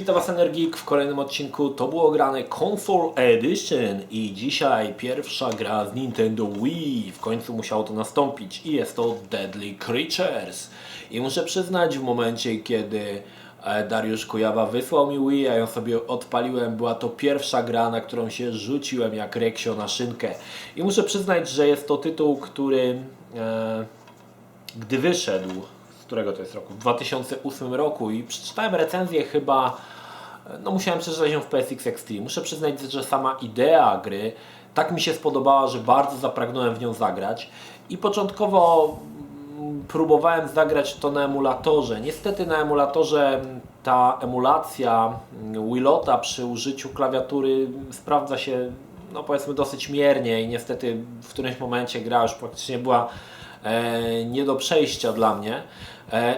witam Was Energik w kolejnym odcinku. To było grane Console Edition i dzisiaj pierwsza gra z Nintendo Wii. W końcu musiało to nastąpić i jest to Deadly Creatures. I muszę przyznać, w momencie kiedy Dariusz Kujawa wysłał mi Wii, a ją sobie odpaliłem, była to pierwsza gra, na którą się rzuciłem jak Reksio na szynkę. I muszę przyznać, że jest to tytuł, który gdy wyszedł, z którego to jest roku? W 2008 roku i przeczytałem recenzję chyba, no musiałem przeczytać ją w PSX Extreme. Muszę przyznać, że sama idea gry tak mi się spodobała, że bardzo zapragnąłem w nią zagrać i początkowo próbowałem zagrać to na emulatorze. Niestety na emulatorze ta emulacja Wilota przy użyciu klawiatury sprawdza się, no powiedzmy, dosyć miernie i niestety w którymś momencie gra już praktycznie była nie do przejścia dla mnie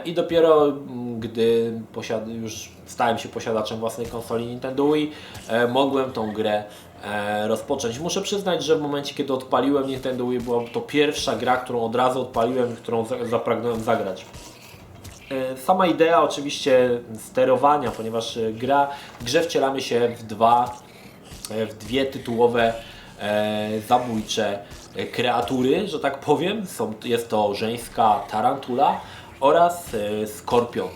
i dopiero gdy już stałem się posiadaczem własnej konsoli Nintendo Wii, mogłem tą grę rozpocząć. Muszę przyznać, że w momencie kiedy odpaliłem Nintendo Wii, była to pierwsza gra, którą od razu odpaliłem i którą zapragnąłem zagrać. Sama idea oczywiście sterowania, ponieważ w grze wcielamy się w dwie tytułowe zabójcze kreatury, że tak powiem. Jest to żeńska tarantula oraz skorpion.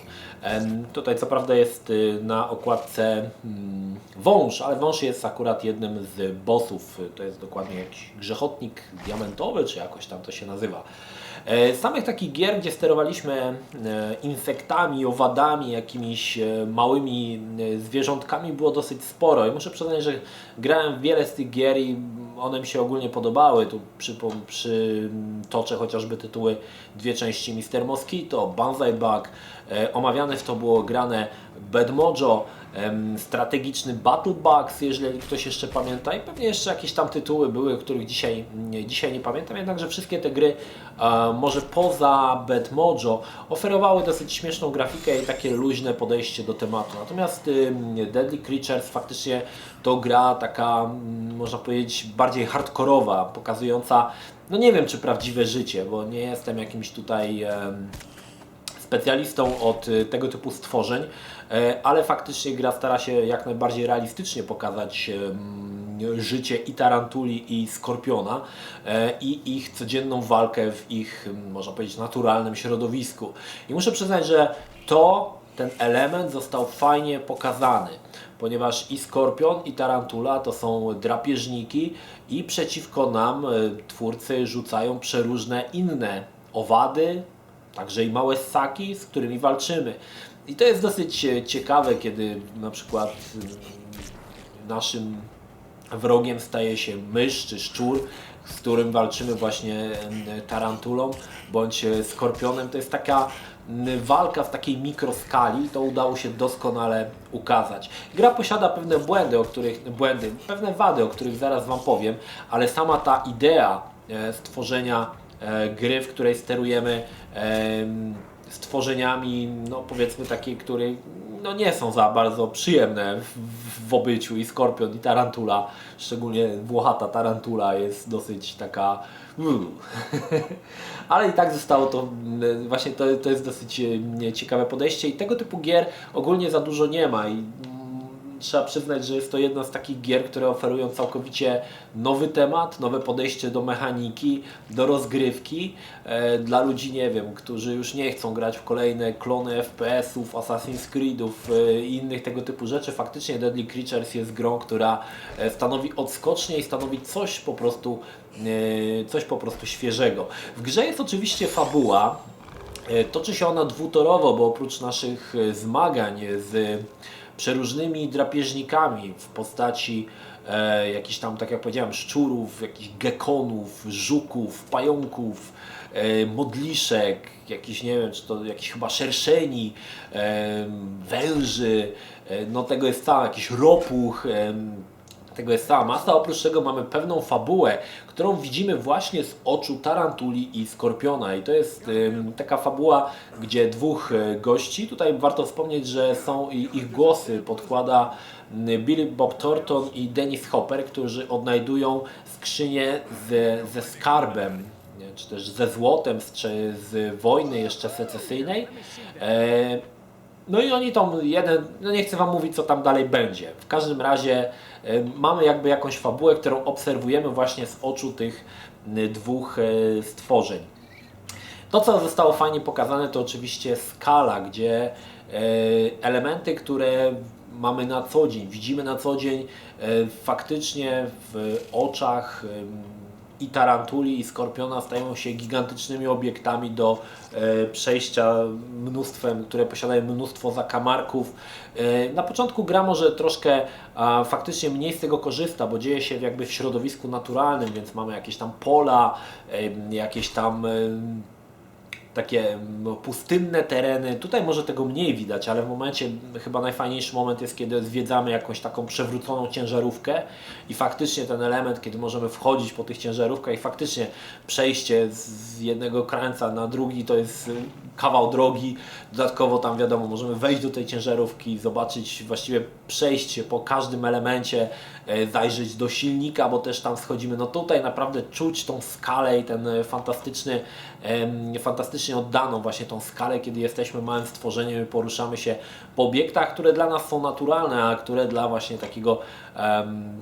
Tutaj co prawda jest na okładce wąż, ale wąż jest akurat jednym z bossów. To jest dokładnie jakiś grzechotnik diamentowy, czy jakoś tam to się nazywa. Samych takich gier, gdzie sterowaliśmy insektami, owadami, jakimiś małymi zwierzątkami było dosyć sporo i muszę przyznać, że grałem w wiele z tych gier i one mi się ogólnie podobały. Tu przytoczę chociażby tytuły Dwie części Mr. Mosquito, Banzai Bug, omawiane w to było grane Bad Mojo, strategiczny Battle Bugs, jeżeli ktoś jeszcze pamięta, i pewnie jeszcze jakieś tam tytuły były, których dzisiaj nie pamiętam, jednakże wszystkie te gry, może poza Bad Mojo, oferowały dosyć śmieszną grafikę i takie luźne podejście do tematu. Natomiast Deadly Creatures faktycznie to gra taka, można powiedzieć, bardziej hardkorowa, pokazująca, no nie wiem czy prawdziwe życie, bo nie jestem jakimś tutaj specjalistą od tego typu stworzeń, ale faktycznie gra stara się jak najbardziej realistycznie pokazać życie i tarantuli, i skorpiona i ich codzienną walkę w ich, można powiedzieć, naturalnym środowisku. I muszę przyznać, że ten element został fajnie pokazany, ponieważ i skorpion, i tarantula to są drapieżniki i przeciwko nam twórcy rzucają przeróżne inne owady, także i małe ssaki, z którymi walczymy. I to jest dosyć ciekawe, kiedy na przykład naszym wrogiem staje się mysz czy szczur, z którym walczymy właśnie tarantulą bądź skorpionem. To jest taka walka w takiej mikroskali, to udało się doskonale ukazać. Gra posiada pewne pewne wady, o których zaraz Wam powiem, ale sama ta idea stworzenia gry, w której sterujemy stworzeniami, no powiedzmy takie, które no nie są za bardzo przyjemne w obyciu, i skorpion, i tarantula, szczególnie włochata tarantula jest dosyć taka ale i tak zostało to, właśnie to jest dosyć ciekawe podejście i tego typu gier ogólnie za dużo nie ma i trzeba przyznać, że jest to jedna z takich gier, które oferują całkowicie nowy temat, nowe podejście do mechaniki, do rozgrywki dla ludzi, nie wiem, którzy już nie chcą grać w kolejne klony FPS-ów, Assassin's Creedów i innych tego typu rzeczy. Faktycznie Deadly Creatures jest grą, która stanowi odskocznię i stanowi coś po prostu świeżego. W grze jest oczywiście fabuła. Toczy się ona dwutorowo, bo oprócz naszych zmagań z przeróżnymi drapieżnikami w postaci jakichś tam, tak jak powiedziałem, szczurów, jakichś gekonów, żuków, pająków, modliszek, jakichś, nie wiem, czy to jakiś chyba szerszeni, węży, no tego jest cała, jakiś ropuch, tego jest cała masa. Oprócz tego mamy pewną fabułę, którą widzimy właśnie z oczu tarantuli i skorpiona. I to jest taka fabuła, gdzie dwóch gości, tutaj warto wspomnieć, że są ich głosy podkłada Billy Bob Thornton i Dennis Hopper, którzy odnajdują skrzynię ze skarbem, czy też ze złotem, czy z wojny jeszcze secesyjnej. No i oni tą no nie chcę Wam mówić, co tam dalej będzie. W każdym razie mamy jakby jakąś fabułę, którą obserwujemy właśnie z oczu tych dwóch stworzeń. To, co zostało fajnie pokazane, to oczywiście skala, gdzie elementy, które mamy na co dzień, widzimy na co dzień, faktycznie w oczach i tarantuli, i skorpiona stają się gigantycznymi obiektami do przejścia, które posiadają mnóstwo zakamarków. Na początku gra może troszkę faktycznie mniej z tego korzysta, bo dzieje się jakby w środowisku naturalnym, więc mamy jakieś tam pola, jakieś tam takie pustynne tereny. Tutaj może tego mniej widać, ale w momencie, chyba najfajniejszy moment jest, kiedy zwiedzamy jakąś taką przewróconą ciężarówkę i faktycznie ten element, kiedy możemy wchodzić po tych ciężarówkach i faktycznie przejście z jednego krańca na drugi to jest kawał drogi. Dodatkowo tam wiadomo, możemy wejść do tej ciężarówki, zobaczyć, właściwie przejść się po każdym elemencie, zajrzeć do silnika, bo też tam schodzimy. No tutaj naprawdę czuć tą skalę i ten fantastycznie oddaną właśnie tą skalę, kiedy jesteśmy małym stworzeniem i poruszamy się po obiektach, które dla nas są naturalne, a które dla właśnie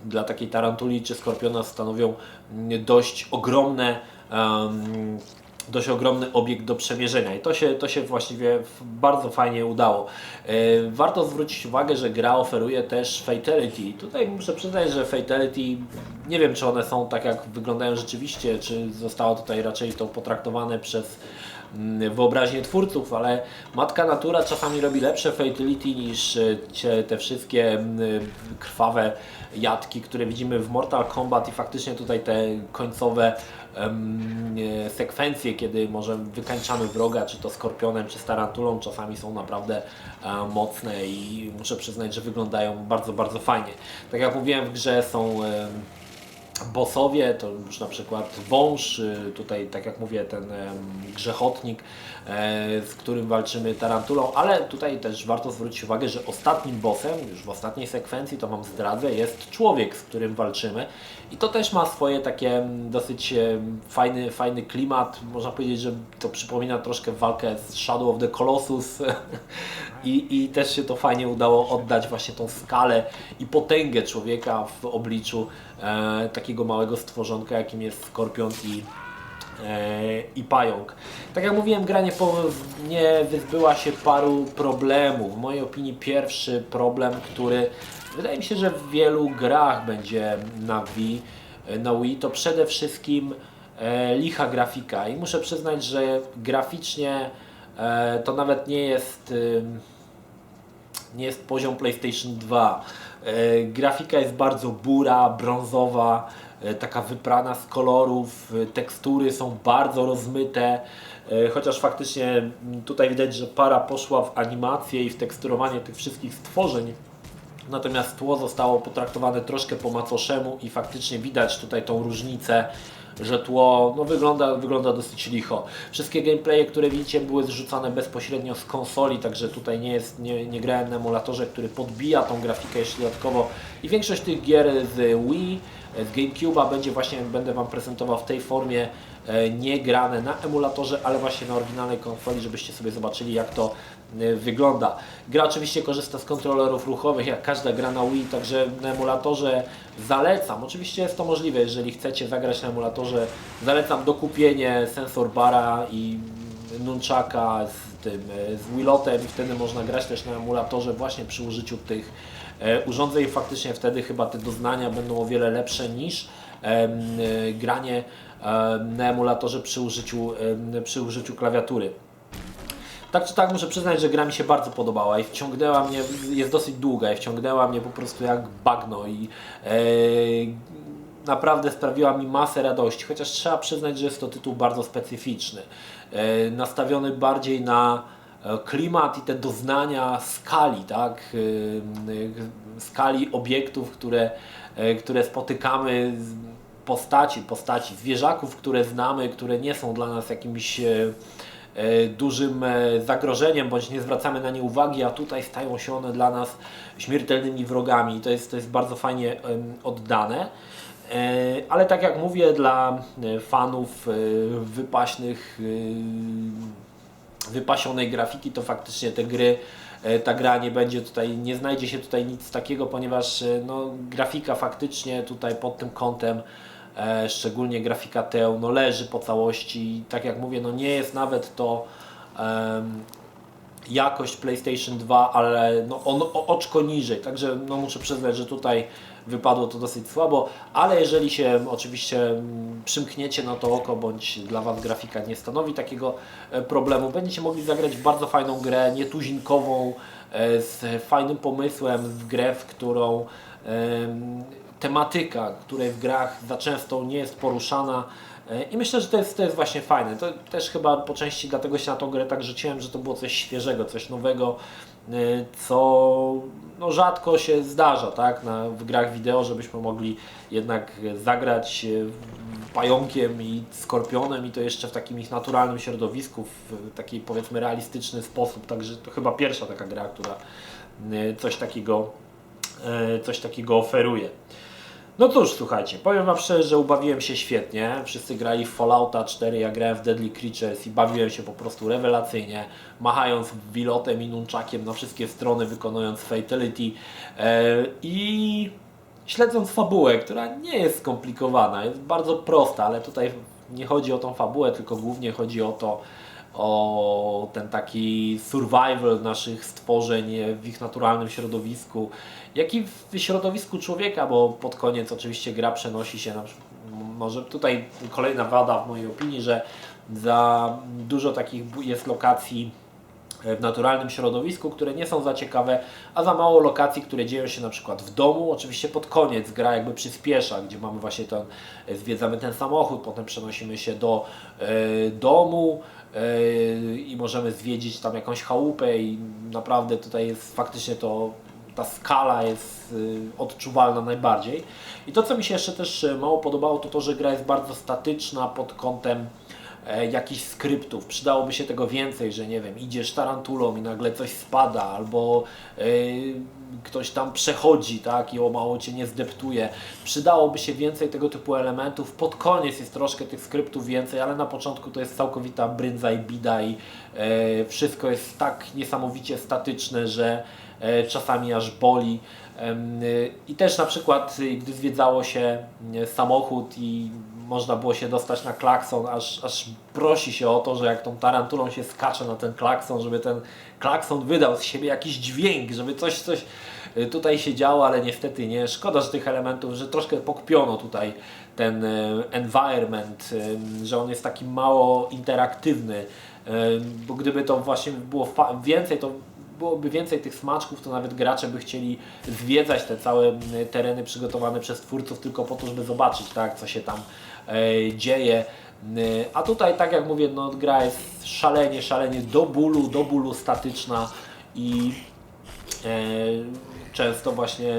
dla takiej tarantuli czy skorpiona stanowią dość ogromny obiekt do przemierzenia i to się właściwie bardzo fajnie udało. Warto zwrócić uwagę, że gra oferuje też fatality. Tutaj muszę przyznać, że fatality, nie wiem, czy one są tak jak wyglądają rzeczywiście, czy zostało tutaj raczej to potraktowane przez wyobraźnię twórców, ale matka natura czasami robi lepsze fatality niż te wszystkie krwawe jatki, które widzimy w Mortal Kombat i faktycznie tutaj te końcowe sekwencje, kiedy może wykańczamy wroga, czy to skorpionem, czy z tarantulą, czasami są naprawdę mocne i muszę przyznać, że wyglądają bardzo, bardzo fajnie. Tak jak mówiłem, w grze są bossowie, to już na przykład wąż, tutaj tak jak mówię ten grzechotnik, z którym walczymy tarantulą, ale tutaj też warto zwrócić uwagę, że ostatnim bossem, już w ostatniej sekwencji, to Wam zdradzę, jest człowiek, z którym walczymy i to też ma swoje takie dosyć fajny klimat, można powiedzieć, że to przypomina troszkę walkę z Shadow of the Colossus i też się to fajnie udało oddać właśnie tą skalę i potęgę człowieka w obliczu takiego małego stworzonka, jakim jest skorpion i pająk. Tak jak mówiłem, gra nie wyzbyła się paru problemów. W mojej opinii pierwszy problem, który wydaje mi się, że w wielu grach będzie na Wii, to przede wszystkim licha grafika. I muszę przyznać, że graficznie to nawet nie jest poziom PlayStation 2. Grafika jest bardzo bura, brązowa, taka wyprana z kolorów, tekstury są bardzo rozmyte, chociaż faktycznie tutaj widać, że para poszła w animację i w teksturowanie tych wszystkich stworzeń. Natomiast tło zostało potraktowane troszkę po macoszemu i faktycznie widać tutaj tą różnicę, że tło wygląda dosyć licho. Wszystkie gameplaye, które widzicie, były zrzucane bezpośrednio z konsoli, także tutaj nie grałem na emulatorze, który podbija tą grafikę jeszcze dodatkowo. I większość tych gier z Wii, z GameCube'a będę Wam prezentował w tej formie, nie grane na emulatorze, ale właśnie na oryginalnej konsoli, żebyście sobie zobaczyli, jak to wygląda. Gra oczywiście korzysta z kontrolerów ruchowych, jak każda gra na Wii, także na emulatorze zalecam. Oczywiście jest to możliwe, jeżeli chcecie zagrać na emulatorze, zalecam dokupienie sensor bara i nunchaka z Wilotem i wtedy można grać też na emulatorze właśnie przy użyciu tych urządzeń. Faktycznie wtedy chyba te doznania będą o wiele lepsze niż granie na emulatorze przy użyciu klawiatury. Tak czy tak muszę przyznać, że gra mi się bardzo podobała i wciągnęła mnie, jest dosyć długa i wciągnęła mnie po prostu jak bagno i naprawdę sprawiła mi masę radości, chociaż trzeba przyznać, że jest to tytuł bardzo specyficzny, nastawiony bardziej na klimat i te doznania skali, tak? Skali obiektów, które spotykamy, postaci zwierzaków, które znamy, które nie są dla nas jakimś dużym zagrożeniem, bądź nie zwracamy na nie uwagi, a tutaj stają się one dla nas śmiertelnymi wrogami. To jest bardzo fajnie oddane. Ale tak jak mówię, dla fanów wypasionej grafiki, to faktycznie te gry ta gra nie będzie tutaj, nie znajdzie się tutaj nic takiego, ponieważ no, grafika faktycznie tutaj pod tym kątem, szczególnie grafika TEU, no leży po całości. Tak jak mówię, no nie jest nawet to jakość PlayStation 2, ale no on o oczko niżej, także no muszę przyznać, że tutaj wypadło to dosyć słabo, ale jeżeli się oczywiście przymkniecie na to oko, bądź dla Was grafika nie stanowi takiego problemu, będziecie mogli zagrać w bardzo fajną grę, nietuzinkową, z fajnym pomysłem, w grę, w którą tematyka, której w grach za często nie jest poruszana, i myślę, że to jest właśnie fajne. To też chyba po części dlatego się na tą grę tak rzuciłem, że to było coś świeżego, coś nowego, co no, rzadko się zdarza, tak? W grach wideo, żebyśmy mogli jednak zagrać pająkiem i skorpionem, i to jeszcze w takim ich naturalnym środowisku, w taki powiedzmy realistyczny sposób. Także to chyba pierwsza taka gra, która coś takiego oferuje. No cóż, słuchajcie, powiem Wam szczerze, że ubawiłem się świetnie. Wszyscy grali w Fallouta 4, ja grałem w Deadly Creatures i bawiłem się po prostu rewelacyjnie, machając wilotem i nunchakiem na wszystkie strony, wykonując Fatality i śledząc fabułę, która nie jest skomplikowana, jest bardzo prosta, ale tutaj nie chodzi o tą fabułę, tylko głównie chodzi o ten taki survival naszych stworzeń w ich naturalnym środowisku, jak i w środowisku człowieka, bo pod koniec oczywiście gra przenosi się może tutaj kolejna wada w mojej opinii, że za dużo takich jest lokacji w naturalnym środowisku, które nie są za ciekawe, a za mało lokacji, które dzieją się na przykład w domu. Oczywiście pod koniec gra jakby przyspiesza, gdzie mamy właśnie zwiedzamy ten samochód, potem przenosimy się do domu i możemy zwiedzić tam jakąś chałupę i naprawdę tutaj jest faktycznie ta skala jest odczuwalna najbardziej. I to, co mi się jeszcze też mało podobało, to to, że gra jest bardzo statyczna pod kątem jakichś skryptów. Przydałoby się tego więcej, że nie wiem, idziesz tarantulą i nagle coś spada, albo ktoś tam przechodzi, tak, i o mało Cię nie zdeptuje. Przydałoby się więcej tego typu elementów. Pod koniec jest troszkę tych skryptów więcej, ale na początku to jest całkowita brędza i bida i wszystko jest tak niesamowicie statyczne, że czasami aż boli. I też na przykład, gdy zwiedzało się samochód i można było się dostać na klakson, aż prosi się o to, że jak tą tarantulą się skacze na ten klakson, żeby ten klakson wydał z siebie jakiś dźwięk, żeby coś tutaj się działo, ale niestety nie. Szkoda, że tych elementów, że troszkę pokpiono tutaj ten environment, że on jest taki mało interaktywny, bo gdyby to właśnie było więcej, to byłoby więcej tych smaczków, to nawet gracze by chcieli zwiedzać te całe tereny przygotowane przez twórców tylko po to, żeby zobaczyć, tak, co się tam dzieje. A tutaj, tak jak mówię, no, gra jest szalenie do bólu statyczna i często właśnie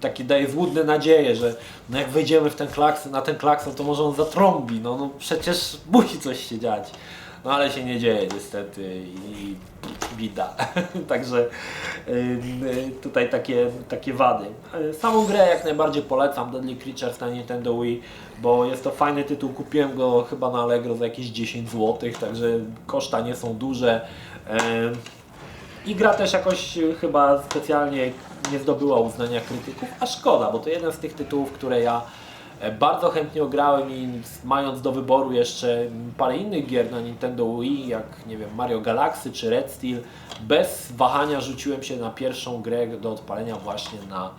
takie daje złudne nadzieje, że no jak wejdziemy w na ten klakson, to może on zatrąbi, no przecież musi coś się dziać. No ale się nie dzieje niestety i bida. Także tutaj takie wady. Samą grę jak najbardziej polecam, Deadly Creatures na Nintendo Wii, bo jest to fajny tytuł. Kupiłem go chyba na Allegro za jakieś 10 zł, także koszta nie są duże. I gra też jakoś chyba specjalnie nie zdobyła uznania krytyków, a szkoda, bo to jeden z tych tytułów, które ja bardzo chętnie ograłem i mając do wyboru jeszcze parę innych gier na Nintendo Wii, jak nie wiem, Mario Galaxy czy Red Steel, bez wahania rzuciłem się na pierwszą grę do odpalenia właśnie na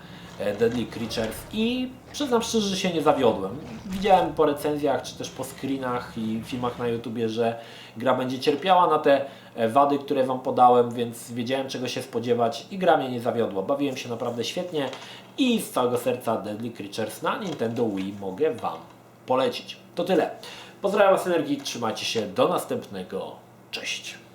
Deadly Creatures i przyznam szczerze, że się nie zawiodłem. Widziałem po recenzjach czy też po screenach i filmach na YouTubie, że gra będzie cierpiała na te wady, które Wam podałem, więc wiedziałem, czego się spodziewać i gra mnie nie zawiodła. Bawiłem się naprawdę świetnie i z całego serca Deadly Creatures na Nintendo Wii mogę Wam polecić. To tyle. Pozdrawiam Was, Energii, trzymajcie się, do następnego. Cześć!